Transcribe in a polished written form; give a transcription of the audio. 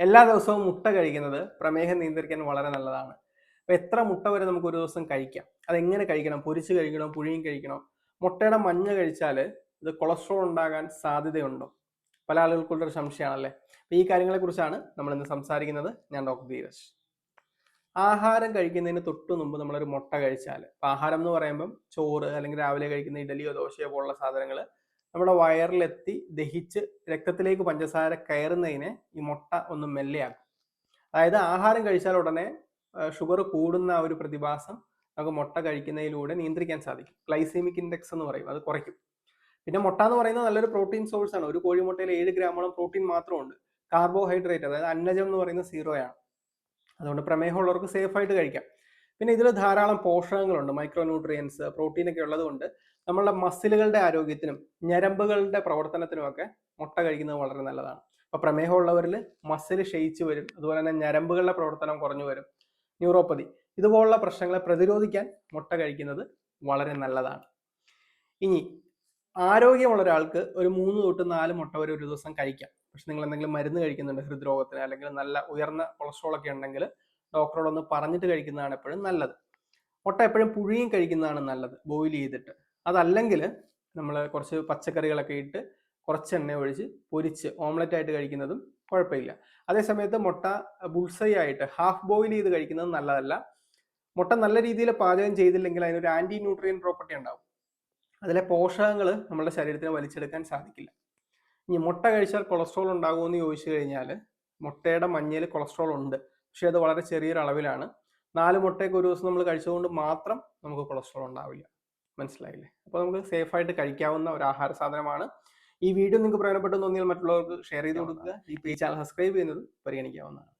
എല്ലാ ദിവസവും മുട്ട കഴിക്കുന്നത് പ്രമേഹം നിയന്ത്രിക്കാൻ വളരെ നല്ലതാണ്. അപ്പോൾ എത്ര മുട്ട വരെ നമുക്ക് ഒരു ദിവസം കഴിക്കാം? അതെങ്ങനെ കഴിക്കണം? പൊരിച്ച് കഴിക്കണോ? പുഴുങ്ങി കഴിക്കണോ? മുട്ടയുടെ മഞ്ഞ കഴിച്ചാൽ ഇത് കൊളസ്ട്രോൾ ഉണ്ടാകാൻ സാധ്യതയുണ്ടോ? പല ആളുകൾക്കുള്ളൊരു സംശയമാണല്ലേ. അപ്പോൾ ഈ കാര്യങ്ങളെക്കുറിച്ചാണ് നമ്മൾ ഇന്ന് സംസാരിക്കുന്നത്. ഞാൻ ഡോക്ടർ ധീരജ്. ആഹാരം കഴിക്കുന്നതിന് തൊട്ട് മുമ്പ് നമ്മളൊരു മുട്ട കഴിച്ചാൽ, ആഹാരം എന്ന് പറയുമ്പം ചോറ് അല്ലെങ്കിൽ രാവിലെ കഴിക്കുന്ന ഇഡലിയോ ദോശയോ പോലുള്ള സാധനങ്ങൾ നമ്മുടെ വയറിലെത്തി ദഹിച്ച് രക്തത്തിലേക്ക് പഞ്ചസാര കയറുന്നതിനെ ഈ മുട്ട ഒന്ന് മെല്ലെയാക്കും. അതായത് ആഹാരം കഴിച്ചാൽ ഉടനെ ഷുഗർ കൂടുന്ന ആ ഒരു പ്രതിഭാസം നമുക്ക് മുട്ട കഴിക്കുന്നതിലൂടെ നിയന്ത്രിക്കാൻ സാധിക്കും. ഗ്ലൈസീമിക് ഇൻഡെക്സ് എന്ന് പറയും, അത് കുറയ്ക്കും. പിന്നെ മുട്ട എന്ന് പറയുന്നത് നല്ലൊരു പ്രോട്ടീൻ സോഴ്സ് ആണ്. ഒരു കോഴിമുട്ടയിൽ 7 ഗ്രാമോളം പ്രോട്ടീൻ മാത്രമുണ്ട്. കാർബോഹൈഡ്രേറ്റ് അതായത് അന്നജം എന്ന് പറയുന്നത് 0 ആണ്. അതുകൊണ്ട് പ്രമേഹമുള്ളവർക്ക് സേഫ് ആയിട്ട് കഴിക്കാം. പിന്നെ ഇതിൽ ധാരാളം പോഷകങ്ങളുണ്ട്, മൈക്രോ ന്യൂട്രിയൻസ്, പ്രോട്ടീനൊക്കെ ഉള്ളത് കൊണ്ട് നമ്മളുടെ മസിലുകളുടെ ആരോഗ്യത്തിനും ഞരമ്പുകളുടെ പ്രവർത്തനത്തിനുമൊക്കെ മുട്ട കഴിക്കുന്നത് വളരെ നല്ലതാണ്. അപ്പോൾ പ്രമേഹമുള്ളവരിൽ മസിൽ ക്ഷയിച്ചു വരും, അതുപോലെ തന്നെ ഞരമ്പുകളുടെ പ്രവർത്തനം കുറഞ്ഞു വരും, ന്യൂറോപ്പതി ഇതുപോലുള്ള പ്രശ്നങ്ങളെ പ്രതിരോധിക്കാൻ മുട്ട കഴിക്കുന്നത് വളരെ നല്ലതാണ്. ഇനി ആരോഗ്യമുള്ള ഒരാൾക്ക് ഒരു 3 തൊട്ട് 4 മുട്ട വരെ ഒരു ദിവസം കഴിക്കാം. പക്ഷെ നിങ്ങൾ എന്തെങ്കിലും മരുന്ന് കഴിക്കുന്നുണ്ട് ഹൃദ്രോഗത്തിന്, അല്ലെങ്കിൽ നല്ല ഉയർന്ന കൊളസ്ട്രോൾ ഒക്കെ ഉണ്ടെങ്കിൽ ഡോക്ടറോടൊന്ന് പറഞ്ഞിട്ട് കഴിക്കുന്നതാണ് എപ്പോഴും നല്ലത്. മുട്ട എപ്പോഴും പുഴുങ്ങി കഴിക്കുന്നതാണ് നല്ലത്, ബോയിൽ ചെയ്തിട്ട്. അതല്ലെങ്കിൽ നമ്മൾ കുറച്ച് പച്ചക്കറികളൊക്കെ ഇട്ട് കുറച്ച് എണ്ണ ഒഴിച്ച് പൊരിച്ച് ഓംലെറ്റ് ആയിട്ട് കഴിക്കുന്നതും കുഴപ്പമില്ല. അതേസമയത്ത് മുട്ട ബുൾസൈ ആയിട്ട് ഹാഫ് ബോയിൽ ചെയ്ത് കഴിക്കുന്നത് നല്ലതല്ല. മുട്ട നല്ല രീതിയിൽ പാചകം ചെയ്തില്ലെങ്കിൽ അതിനൊരു ആന്റി ന്യൂട്രിയൻ പ്രോപ്പർട്ടി ഉണ്ടാവും. അതിലെ പോഷകങ്ങൾ നമ്മുടെ ശരീരത്തിന് വലിച്ചെടുക്കാൻ സാധിക്കില്ല. ഇനി മുട്ട കഴിച്ചാൽ കൊളസ്ട്രോൾ ഉണ്ടാകുമെന്ന് ചോദിച്ചു കഴിഞ്ഞാൽ, മുട്ടയുടെ മഞ്ഞയിൽ കൊളസ്ട്രോൾ ഉണ്ട്, പക്ഷെ അത് വളരെ ചെറിയൊരു അളവിലാണ്. 4 മുട്ടയൊക്കെ ഒരു ദിവസം നമ്മൾ കഴിച്ചതുകൊണ്ട് മാത്രം നമുക്ക് കൊളസ്ട്രോൾ ഉണ്ടാവില്ല. മനസ്സിലായില്ലേ? അപ്പോൾ നമുക്ക് സേഫ് ആയിട്ട് കഴിക്കാവുന്ന ഒരു ആഹാര സാധനമാണ്. ഈ വീഡിയോ നിങ്ങൾക്ക് പ്രയോജനപ്പെട്ടു തോന്നിയാൽ മറ്റുള്ളവർക്ക് ഷെയർ ചെയ്ത് കൊടുക്കുക. ഈ ചാനൽ സബ്സ്ക്രൈബ് ചെയ്യുന്നത് പരിഗണിക്കാവുന്നതാണ്.